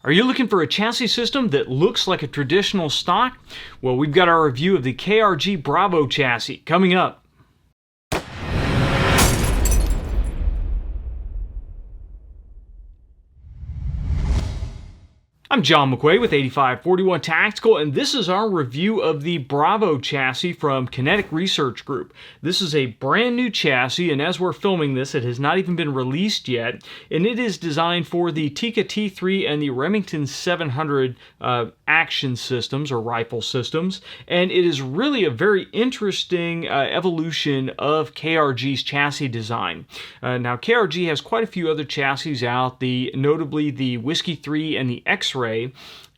Are you looking for a chassis system that looks like a traditional stock? Well, we've got our review of the KRG Bravo chassis coming up. I'm John McQuay with 8541 Tactical, and this is our review of the Bravo chassis from Kinetic Research Group. This is a brand new chassis, and as we're filming this, it has not even been released yet, and it is designed for the Tikka T3 and the Remington 700 action systems, or rifle systems, and it is really a very interesting evolution of KRG's chassis design. Now, KRG has quite a few other chassis out, notably the Whiskey 3 and the X-Ray,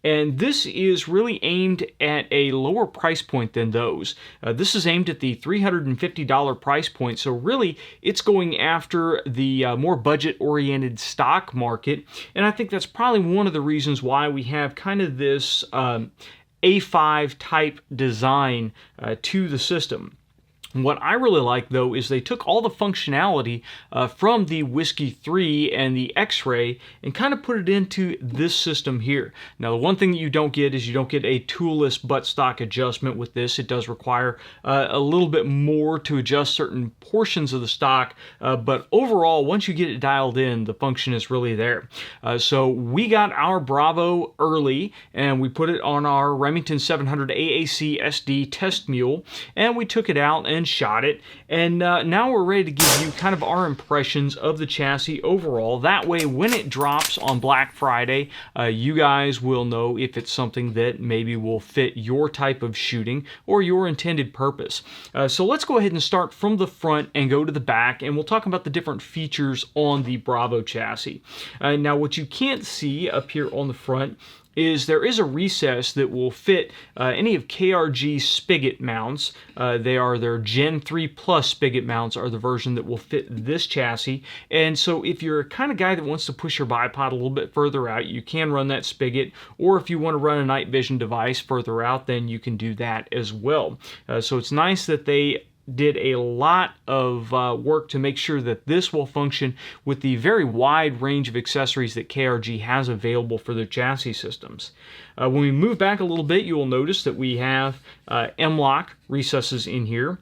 and this is really aimed at a lower price point than those. This is aimed at the $350 price point, so really it's going after the more budget-oriented stock market, and I think that's probably one of the reasons why we have kind of this A5 type design to the system. What I really like, though, is they took all the functionality from the Whiskey 3 and the X-Ray and kind of put it into this system here. Now, the one thing that you don't get is you don't get a toolless buttstock adjustment with this. It does require a little bit more to adjust certain portions of the stock, but overall, once you get it dialed in, the function is really there. So we got our Bravo early, and we put it on our Remington 700 AAC-SD test mule, and we took it out and shot it, and now we're ready to give you kind of our impressions of the chassis overall. That way, when it drops on Black Friday, you guys will know if it's something that maybe will fit your type of shooting or your intended purpose. So let's go ahead and start from the front and go to the back, and we'll talk about the different features on the Bravo chassis. Now, what you can't see up here on the front is there is a recess that will fit any of KRG's spigot mounts. They are their Gen 3 Plus spigot mounts are the version that will fit this chassis. And so if you're a kind of guy that wants to push your bipod a little bit further out, you can run that spigot. Or if you want to run a night vision device further out, then you can do that as well. So it's nice that they did a lot of work to make sure that this will function with the very wide range of accessories that KRG has available for their chassis systems. When we move back a little bit, you will notice that we have M-LOK recesses in here.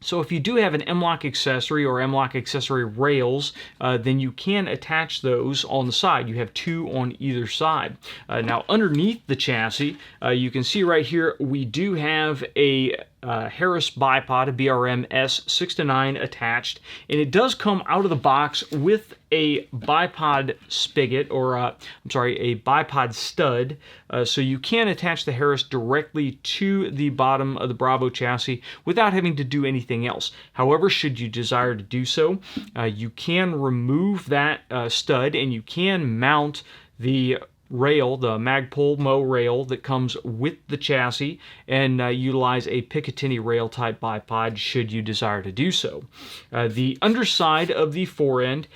So if you do have an M-LOK accessory or M-LOK accessory rails, then you can attach those on the side. You have two on either side. Now underneath the chassis, you can see right here we do have a Harris bipod, a BRM S6-9 attached, and it does come out of the box with a bipod spigot, or a bipod stud, so you can attach the Harris directly to the bottom of the Bravo chassis without having to do anything else. However, should you desire to do so, you can remove that stud and you can mount the rail, the Magpul Mo rail that comes with the chassis, and utilize a Picatinny rail type bipod should you desire to do so. The underside of the forend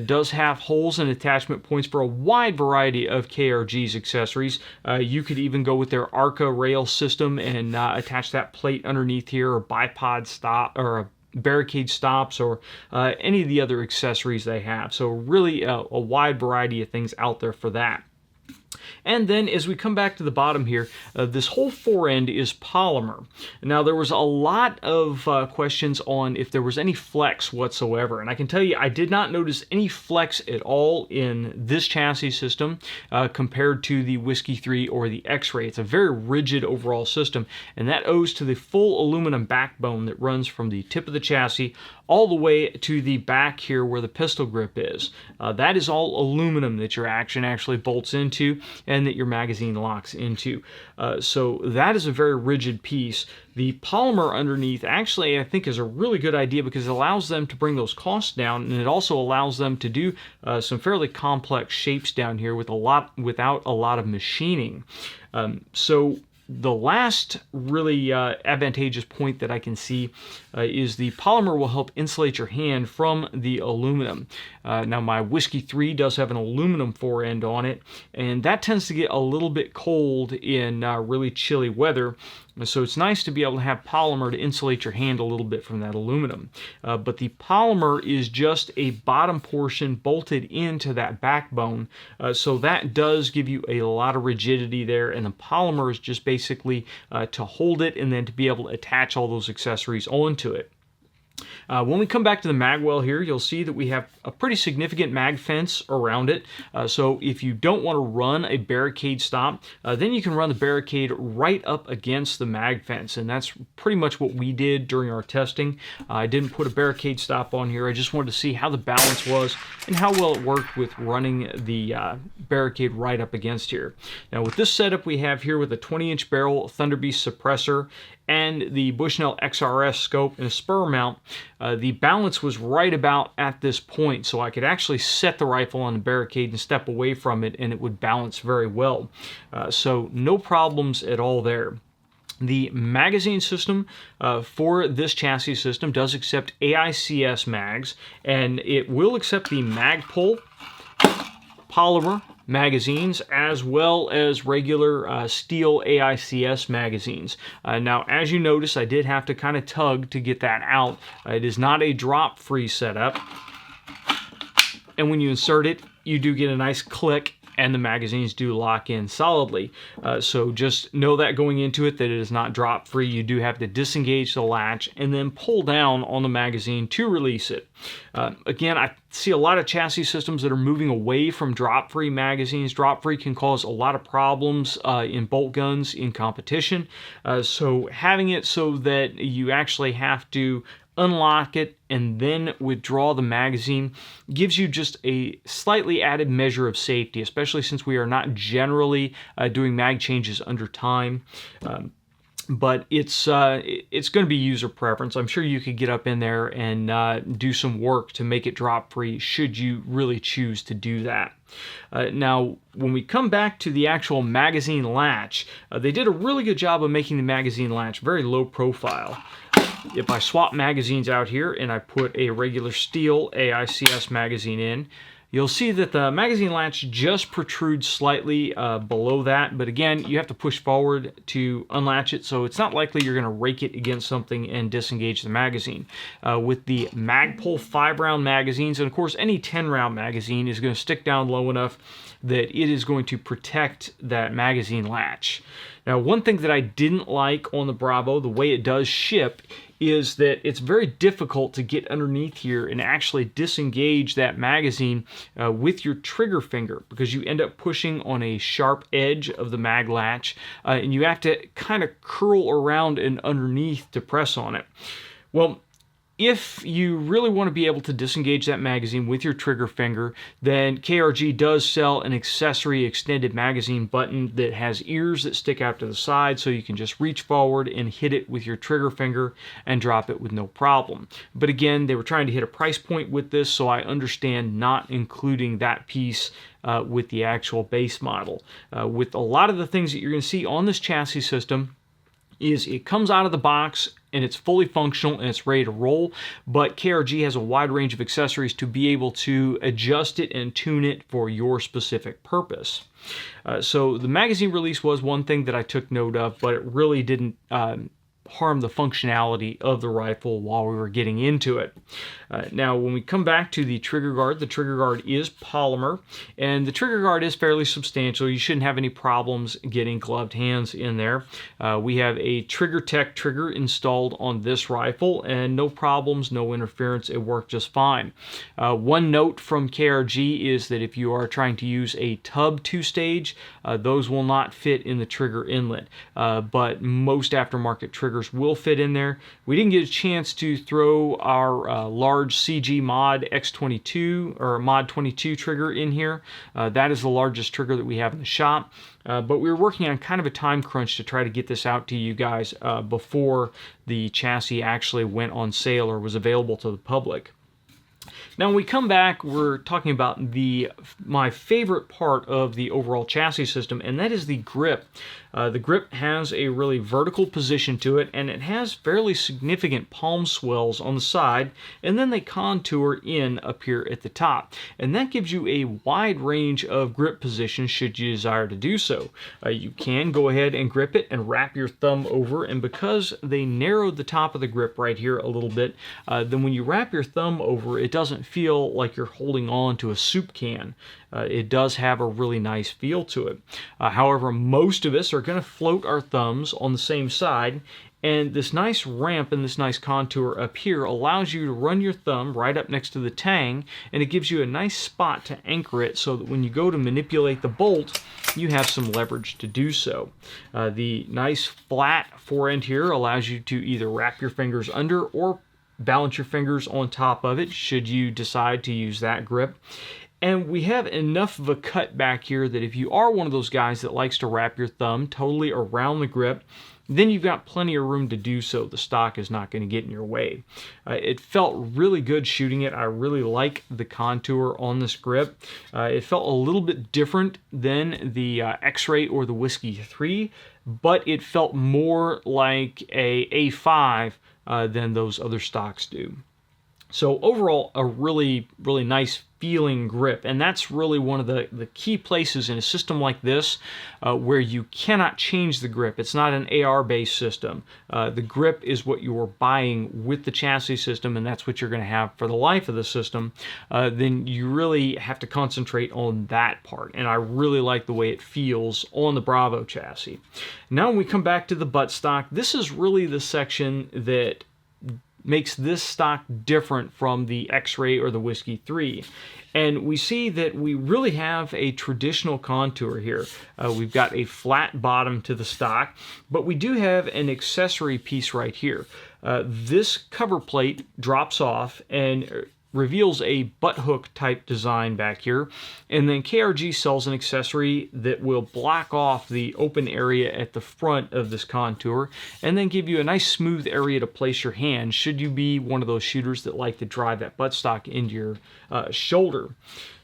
does have holes and attachment points for a wide variety of KRG's accessories. You could even go with their ARCA rail system and attach that plate underneath here, or bipod stop, or barricade stops, or any of the other accessories they have. So really a wide variety of things out there for that. And then as we come back to the bottom here, this whole forend is polymer. Now, there was a lot of questions on if there was any flex whatsoever, and I can tell you I did not notice any flex at all in this chassis system compared to the Whiskey 3 or the X-Ray. It's a very rigid overall system, and that owes to the full aluminum backbone that runs from the tip of the chassis all the way to the back here where the pistol grip is. That is all aluminum that your action actually bolts into and that your magazine locks into. So that is a very rigid piece. The polymer underneath actually I think is a really good idea because it allows them to bring those costs down, and it also allows them to do some fairly complex shapes down here without a lot of machining. So The last really advantageous point that I can see is the polymer will help insulate your hand from the aluminum. Now my Whiskey 3 does have an aluminum forend on it, and that tends to get a little bit cold in really chilly weather. So it's nice to be able to have polymer to insulate your hand a little bit from that aluminum. But the polymer is just a bottom portion bolted into that backbone. So that does give you a lot of rigidity there, and the polymer is just basically to hold it and then to be able to attach all those accessories onto it. When we come back to the mag well here, you'll see that we have a pretty significant mag fence around it. So if you don't want to run a barricade stop, then you can run the barricade right up against the mag fence. And that's pretty much what we did during our testing. I didn't put a barricade stop on here. I just wanted to see how the balance was and how well it worked with running the barricade right up against here. Now with this setup we have here with a 20-inch barrel Thunderbeast suppressor and the Bushnell XRS scope and a spur mount, the balance was right about at this point, so I could actually set the rifle on the barricade and step away from it, and it would balance very well. So no problems at all there. The magazine system for this chassis system does accept AICS mags, and it will accept the Magpul polymer magazines as well as regular steel AICS magazines. Now as you notice, I did have to kind of tug to get that out. It is not a drop free setup, and when you insert it you do get a nice click and the magazines do lock in solidly. So just know that going into it that it is not drop free. You do have to disengage the latch and then pull down on the magazine to release it. Again, I see a lot of chassis systems that are moving away from drop free magazines. Drop free can cause a lot of problems in bolt guns in competition. So having it so that you actually have to unlock it and then withdraw the magazine gives you just a slightly added measure of safety, especially since we are not generally doing mag changes under time. But it's going to be user preference. I'm sure you could get up in there and do some work to make it drop free should you really choose to do that. Now, when we come back to the actual magazine latch, they did a really good job of making the magazine latch very low profile. If I swap magazines out here and I put a regular steel AICS magazine in, you'll see that the magazine latch just protrudes slightly below that, but again, you have to push forward to unlatch it, so it's not likely you're going to rake it against something and disengage the magazine. With the Magpul 5-round magazines, and of course any 10-round magazine is going to stick down low enough that it is going to protect that magazine latch. Now, one thing that I didn't like on the Bravo, the way it does ship, is that it's very difficult to get underneath here and actually disengage that magazine with your trigger finger, because you end up pushing on a sharp edge of the mag latch and you have to kind of curl around and underneath to press on it. Well, if you really want to be able to disengage that magazine with your trigger finger, then KRG does sell an accessory extended magazine button that has ears that stick out to the side, so you can just reach forward and hit it with your trigger finger and drop it with no problem. But again, they were trying to hit a price point with this, so I understand not including that piece with the actual base model. With a lot of the things that you're going to see on this chassis system, is it comes out of the box and it's fully functional and it's ready to roll, but KRG has a wide range of accessories to be able to adjust it and tune it for your specific purpose. So the magazine release was one thing that I took note of, but it really didn't harm the functionality of the rifle while we were getting into it. Now, when we come back to the trigger guard is polymer, and the trigger guard is fairly substantial. You shouldn't have any problems getting gloved hands in there. We have a Trigger Tech trigger installed on this rifle, and no problems, no interference. It worked just fine. One note from KRG is that if you are trying to use a tub 2-stage, those will not fit in the trigger inlet, but most aftermarket triggers will fit in there. We didn't get a chance to throw our large CG Mod X22 or Mod 22 trigger in here. That is the largest trigger that we have in the shop. But we were working on kind of a time crunch to try to get this out to you guys before the chassis actually went on sale or was available to the public. Now when we come back, we're talking about my favorite part of the overall chassis system, and that is the grip. The grip has a really vertical position to it, and it has fairly significant palm swells on the side, and then they contour in up here at the top. And that gives you a wide range of grip positions should you desire to do so. You can go ahead and grip it and wrap your thumb over, and because they narrowed the top of the grip right here a little bit, then when you wrap your thumb over, it doesn't feel like you're holding on to a soup can. It does have a really nice feel to it. However, most of us are going to float our thumbs on the same side, and this nice ramp and this nice contour up here allows you to run your thumb right up next to the tang, and it gives you a nice spot to anchor it so that when you go to manipulate the bolt, you have some leverage to do so. The nice flat forend here allows you to either wrap your fingers under or balance your fingers on top of it should you decide to use that grip. And we have enough of a cut back here that if you are one of those guys that likes to wrap your thumb totally around the grip, then you've got plenty of room to do so. The stock is not going to get in your way. It felt really good shooting it. I really like the contour on this grip. It felt a little bit different than the X-Ray or the Whiskey 3, but it felt more like a A5 than those other stocks do. So overall, a really, really nice feeling grip, and that's really one of the key places in a system like this where you cannot change the grip. It's not an AR-based system. The grip is what you're buying with the chassis system, and that's what you're going to have for the life of the system. Then you really have to concentrate on that part, and I really like the way it feels on the Bravo chassis. Now when we come back to the buttstock, this is really the section that makes this stock different from the X-Ray or the Whiskey 3. And we see that we really have a traditional contour here. We've got a flat bottom to the stock, but we do have an accessory piece right here. This cover plate drops off and reveals a butt hook type design back here, and then KRG sells an accessory that will block off the open area at the front of this contour and then give you a nice smooth area to place your hand should you be one of those shooters that like to drive that buttstock into your shoulder.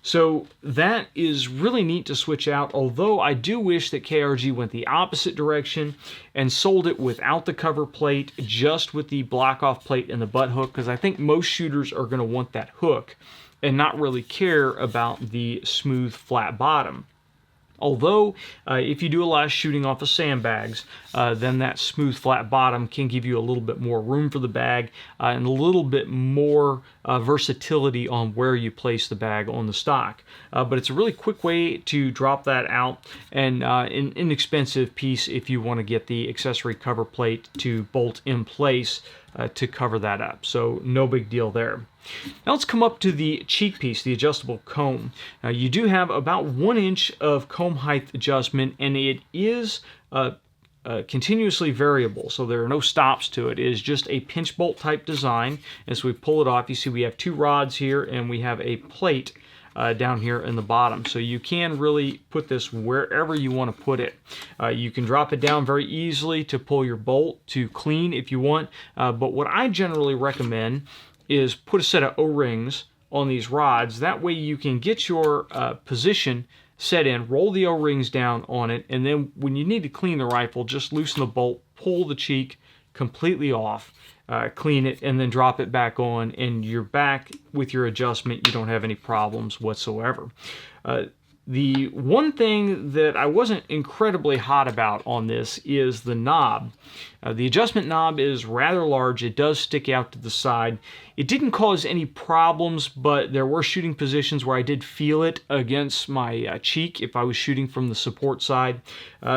So that is really neat to switch out, although I do wish that KRG went the opposite direction and sold it without the cover plate, just with the block off plate and the butt hook, because I think most shooters are going to want that hook and not really care about the smooth flat bottom. Although, if you do a lot of shooting off of sandbags, then that smooth flat bottom can give you a little bit more room for the bag and a little bit more versatility on where you place the bag on the stock. But it's a really quick way to drop that out, and an inexpensive piece if you want to get the accessory cover plate to bolt in place to cover that up. So no big deal there. Now let's come up to the cheek piece, the adjustable comb. Now you do have about 1 inch of comb height adjustment, and it is continuously variable, so there are no stops to it. It is just a pinch bolt type design. As we pull it off, you see we have 2 rods here, and we have a plate down here in the bottom. So you can really put this wherever you want to put it. You can drop it down very easily to pull your bolt to clean if you want, but what I generally recommend is put a set of O-rings on these rods. That way you can get your position set in, roll the O-rings down on it, and then when you need to clean the rifle, just loosen the bolt, pull the cheek completely off, clean it, and then drop it back on, and you're back with your adjustment. You don't have any problems whatsoever. The one thing that I wasn't incredibly hot about on this is the knob. The adjustment knob is rather large. It does stick out to the side. It didn't cause any problems, but there were shooting positions where I did feel it against my cheek if I was shooting from the support side.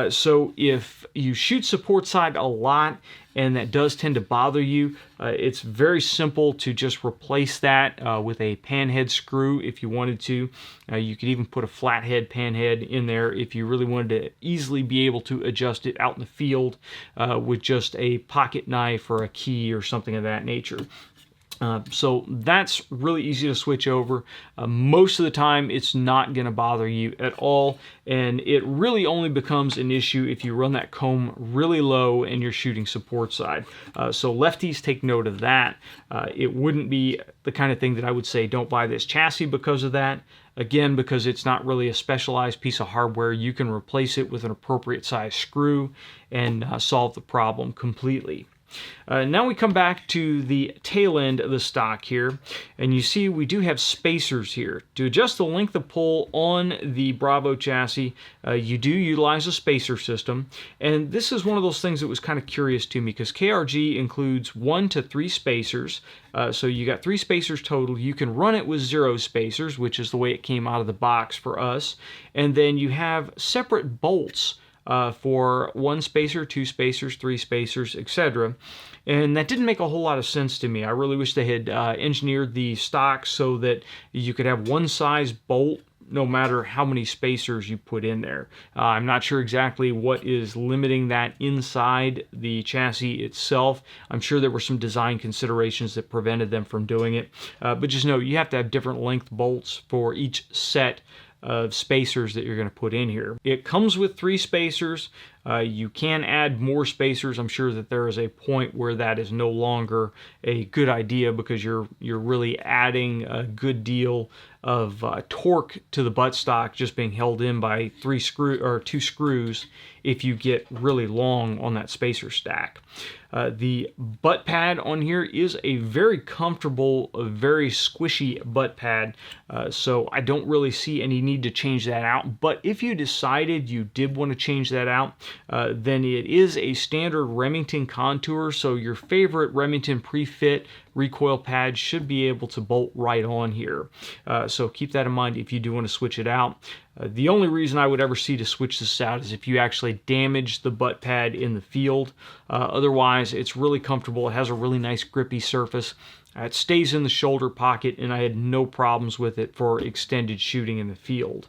So if you shoot support side a lot and that does tend to bother you, it's very simple to just replace that with a panhead screw if you wanted to. You could even put a flathead panhead in there if you really wanted to easily be able to adjust it out in the field with just a pocket knife or a key or something of that nature. So that's really easy to switch over. Most of the time it's not going to bother you at all, and it really only becomes an issue if you run that comb really low and you're shooting support side. So lefties, take note of that. It wouldn't be the kind of thing that I would say don't buy this chassis because of that. Again, because it's not really a specialized piece of hardware, you can replace it with an appropriate size screw and solve the problem completely. Now we come back to the tail end of the stock here, and you see we do have spacers here. To adjust the length of pull on the Bravo chassis, you do utilize a spacer system, and this is one of those things that was kind of curious to me because KRG includes 1 to 3 spacers, so you got 3 spacers total. You can run it with 0 spacers, which is the way it came out of the box for us, and then you have separate bolts for 1 spacer, 2 spacers, 3 spacers, etc. And that didn't make a whole lot of sense to me. I really wish they had engineered the stock so that you could have one size bolt no matter how many spacers you put in there. I'm not sure exactly what is limiting that inside the chassis itself. I'm sure there were some design considerations that prevented them from doing it. But just know you have to have different length bolts for each set of spacers that you're going to put in here. It comes with 3 spacers. You can add more spacers. I'm sure that there is a point where that is no longer a good idea because you're really adding a good deal of torque to the buttstock just being held in by 2 screws if you get really long on that spacer stack. The butt pad on here is a very comfortable, very squishy butt pad, so I don't really see any need to change that out. But if you decided you did want to change that out, then it is a standard Remington contour, so your favorite Remington pre-fit recoil pad should be able to bolt right on here. So keep that in mind if you do want to switch it out. The only reason I would ever see to switch this out is if you actually damage the butt pad in the field. Otherwise, it's really comfortable. It has a really nice grippy surface. It stays in the shoulder pocket, and I had no problems with it for extended shooting in the field.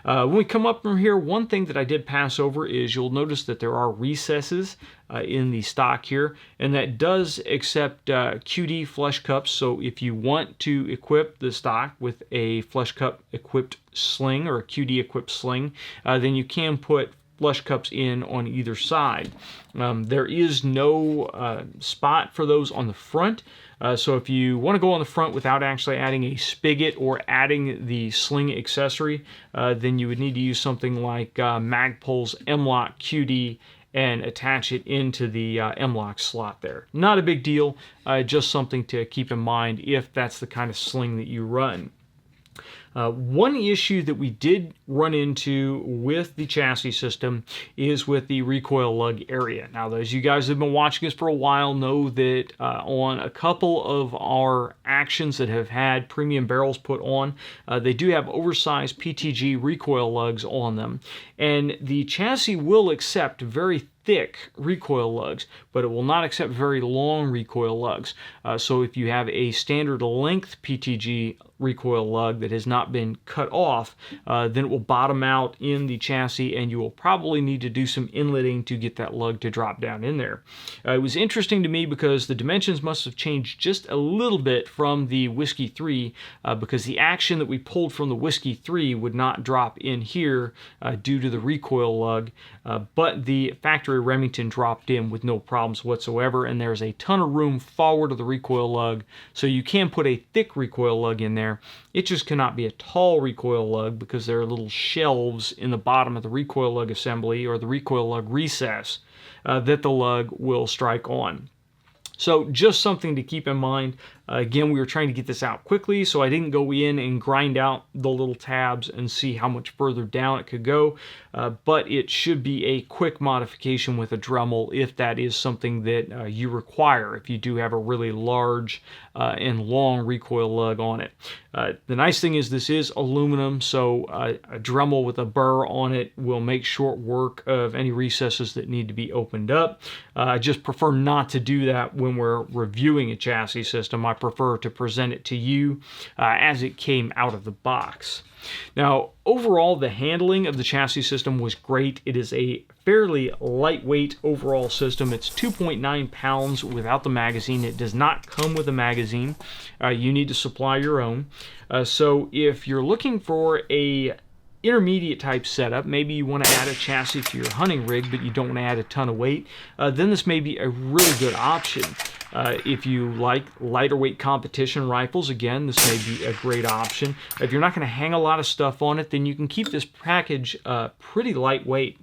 When we come up from here, one thing that I did pass over is you'll notice that there are recesses in the stock here, and that does accept QD flush cups. So if you want to equip the stock with a flush cup equipped sling or a QD equipped sling, then you can put flush cups in on either side. There is no spot for those on the front. So if you want to go on the front without actually adding a spigot or adding the sling accessory, then you would need to use something like Magpul's M-Lock QD and attach it into the M-Lock slot there. Not a big deal, just something to keep in mind if that's the kind of sling that you run. One issue that we did run into with the chassis system is with the recoil lug area. Now, those of you guys that have been watching us for a while know that on a couple of our actions that have had premium barrels put on, they do have oversized PTG recoil lugs on them. And the chassis will accept very thick recoil lugs, but it will not accept very long recoil lugs. So if you have a standard length PTG recoil lug that has not been cut off, then it will bottom out in the chassis, and you will probably need to do some inletting to get that lug to drop down in there. It was interesting to me because the dimensions must have changed just a little bit from the Whiskey 3, because the action that we pulled from the Whiskey 3 would not drop in here due to the recoil lug, but the factory Remington dropped in with no problems whatsoever, and there's a ton of room forward of the recoil lug, so you can put a thick recoil lug in there. It just cannot be a tall recoil lug because there are little shelves in the bottom of the recoil lug assembly or the recoil lug recess that the lug will strike on. So just something to keep in mind. Again, we were trying to get this out quickly, so I didn't go in and grind out the little tabs and see how much further down it could go, but it should be a quick modification with a Dremel if that is something that you require, if you do have a really large and long recoil lug on it. The nice thing is this is aluminum, so a Dremel with a burr on it will make short work of any recesses that need to be opened up. I just prefer not to do that when we're reviewing a chassis system. I prefer to present it to you as it came out of the box. Now, overall, the handling of the chassis system was great. It is a fairly lightweight overall system. It's 2.9 pounds without the magazine. It does not come with a magazine. You need to supply your own. So if you're looking for a intermediate type setup, maybe you want to add a chassis to your hunting rig, but you don't want to add a ton of weight, then this may be a really good option. If you like lighter weight competition rifles, again, this may be a great option. If you're not going to hang a lot of stuff on it, then you can keep this package pretty lightweight.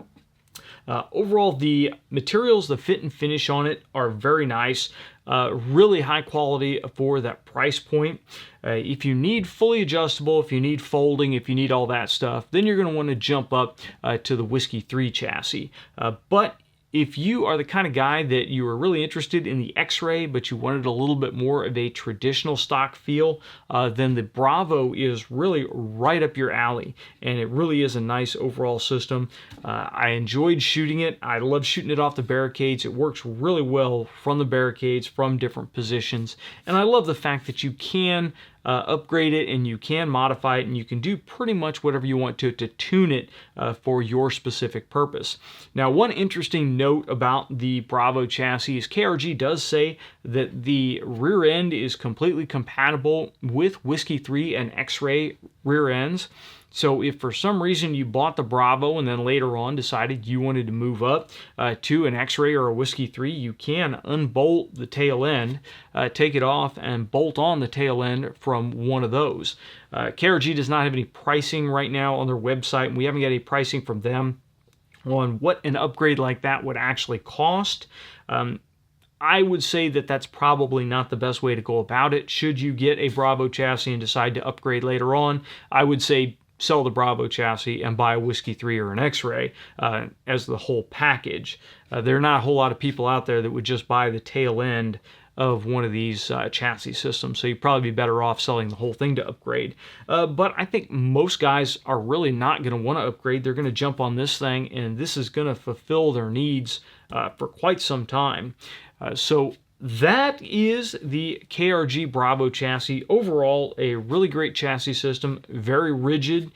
Overall, the materials, the fit and finish on it are very nice. Really high quality for that price point. If you need fully adjustable, if you need folding, if you need all that stuff, then you're going to want to jump up to the Whiskey 3 chassis. But if you are the kind of guy that you are really interested in the X-Ray, but you wanted a little bit more of a traditional stock feel, then the Bravo is really right up your alley, and it really is a nice overall system. I enjoyed shooting it. I love shooting it off the barricades. It works really well from the barricades, from different positions, and I love the fact that you can upgrade it and you can modify it and you can do pretty much whatever you want to tune it for your specific purpose. Now, one interesting note about the Bravo chassis is KRG does say that the rear end is completely compatible with Whiskey 3 and X-Ray rear ends. So if for some reason you bought the Bravo and then later on decided you wanted to move up to an X-Ray or a Whiskey 3, you can unbolt the tail end, take it off, and bolt on the tail end from one of those. KRG does not have any pricing right now on their website, and we haven't got any pricing from them on what an upgrade like that would actually cost. I would say that that's probably not the best way to go about it. Should you get a Bravo chassis and decide to upgrade later on, I would say sell the Bravo chassis and buy a Whiskey 3 or an X-Ray as the whole package. There are not a whole lot of people out there that would just buy the tail end of one of these chassis systems, so you'd probably be better off selling the whole thing to upgrade. But I think most guys are really not going to want to upgrade. They're going to jump on this thing, and this is going to fulfill their needs for quite some time. So that is the KRG Bravo chassis. Overall, a really great chassis system, very rigid.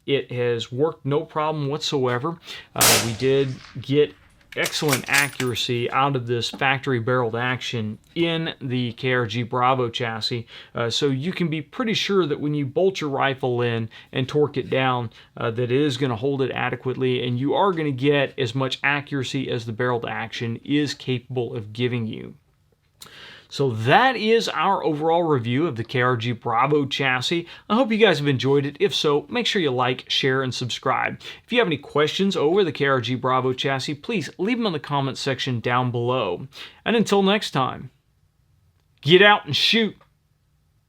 It has worked no problem whatsoever. We did get excellent accuracy out of this factory barreled action in the KRG Bravo chassis, so you can be pretty sure that when you bolt your rifle in and torque it down, that it is going to hold it adequately, and you are going to get as much accuracy as the barreled action is capable of giving you. So that is our overall review of the KRG Bravo chassis. I hope you guys have enjoyed it. If so, make sure you like, share, and subscribe. If you have any questions over the KRG Bravo chassis, please leave them in the comments section down below. And until next time, get out and shoot.